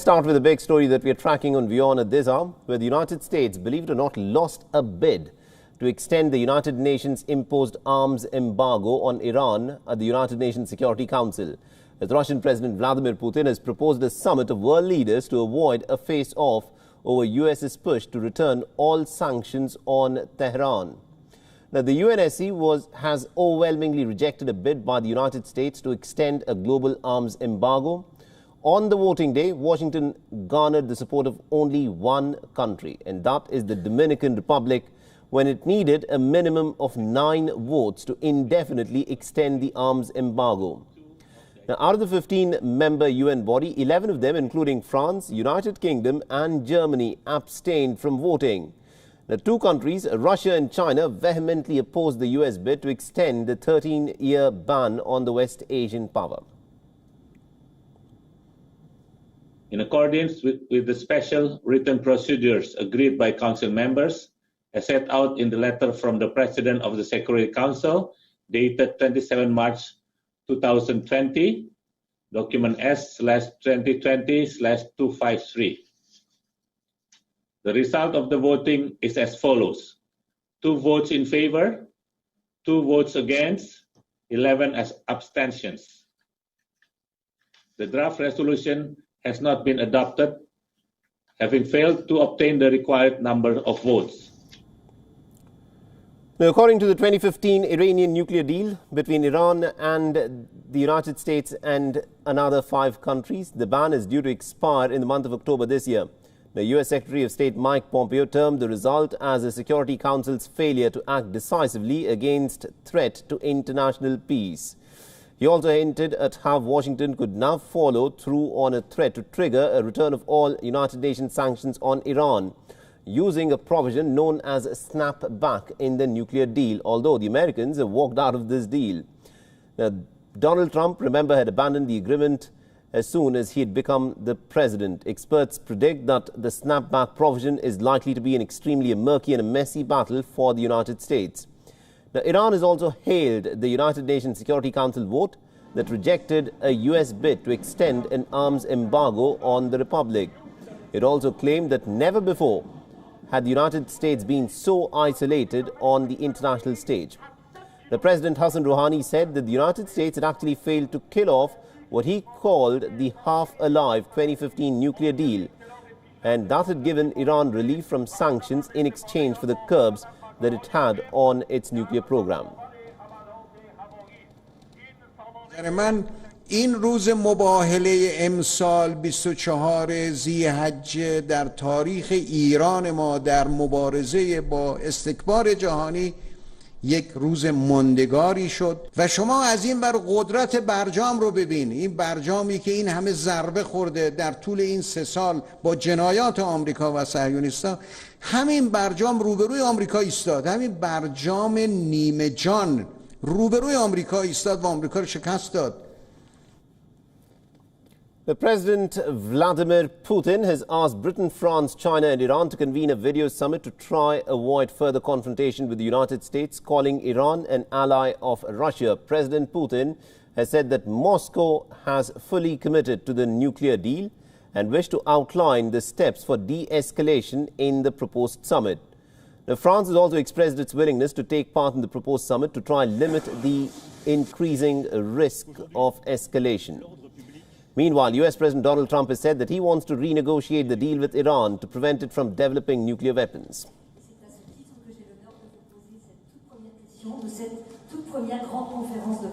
start with a big story that we are tracking on WION at this hour, where the United States, believe it or not, lost a bid to extend the United Nations imposed arms embargo on Iran at the United Nations Security Council. The Russian President Vladimir Putin has proposed a summit of world leaders to avoid a face-off over US's push to return all sanctions on Tehran. Now, the UNSC has overwhelmingly rejected a bid by the United States to extend a global arms embargo. On the voting day, Washington garnered the support of only one country, and that is the Dominican Republic, when it needed a minimum of 9 votes to indefinitely extend the arms embargo. Now, out of the 15-member UN body, 11 of them, including France, United Kingdom and Germany, abstained from voting. The two countries, Russia and China, vehemently opposed the US bid to extend the 13-year ban on the West Asian power. In accordance with the special written procedures agreed by Council members, as set out in the letter from the President of the Security Council, dated 27 March 2020, document S/2020/253. The result of the voting is as follows: 2 votes in favor, 2 votes against, 11 as abstentions. The draft resolution has not been adopted, having failed to obtain the required number of votes. Now, according to the 2015 Iranian nuclear deal between Iran and the United States and another 5 countries, the ban is due to expire in the month of October this year. The U.S. Secretary of State Mike Pompeo termed the result as the Security Council's failure to act decisively against threat to international peace. He also hinted at how Washington could now follow through on a threat to trigger a return of all United Nations sanctions on Iran, using a provision known as snapback in the nuclear deal, although the Americans have walked out of this deal. Now, Donald Trump, remember, had abandoned the agreement as soon as he had become the president. Experts predict that the snapback provision is likely to be an extremely murky and a messy battle for the United States. Now, Iran has also hailed the United Nations Security Council vote that rejected a U.S. bid to extend an arms embargo on the Republic. It also claimed that never before had the United States been so isolated on the international stage. The President Hassan Rouhani said that the United States had actually failed to kill off what he called the half-alive 2015 nuclear deal, and that had given Iran relief from sanctions in exchange for the curbs that it had on its nuclear program. این روز مباهله امسال 24 ذی‌حجه در تاریخ ایران ما در مبارزه با استکبار جهانی یک روز ماندگاری شد و شما از این ور قدرت برجام رو ببین. این برجامی که این همه ضربه خورده در طول این 3 سال با جنایات آمریکا و صهیونیست‌ها، همین برجام روبروی آمریکا ایستاد، همین برجام نیمه جان روبروی آمریکا ایستاد و آمریکا رو شکست داد. The President Vladimir Putin has asked Britain, France, China and Iran to convene a video summit to try avoid further confrontation with the United States, calling Iran an ally of Russia. President Putin has said that Moscow has fully committed to the nuclear deal and wished to outline the steps for de-escalation in the proposed summit. Now, France has also expressed its willingness to take part in the proposed summit to try and limit the increasing risk of escalation. Meanwhile, US President Donald Trump has said that he wants to renegotiate the deal with Iran to prevent it from developing nuclear weapons. C'est à ce titre que j'ai l'honneur de vous poser cette toute première question de cette toute première grande conférence de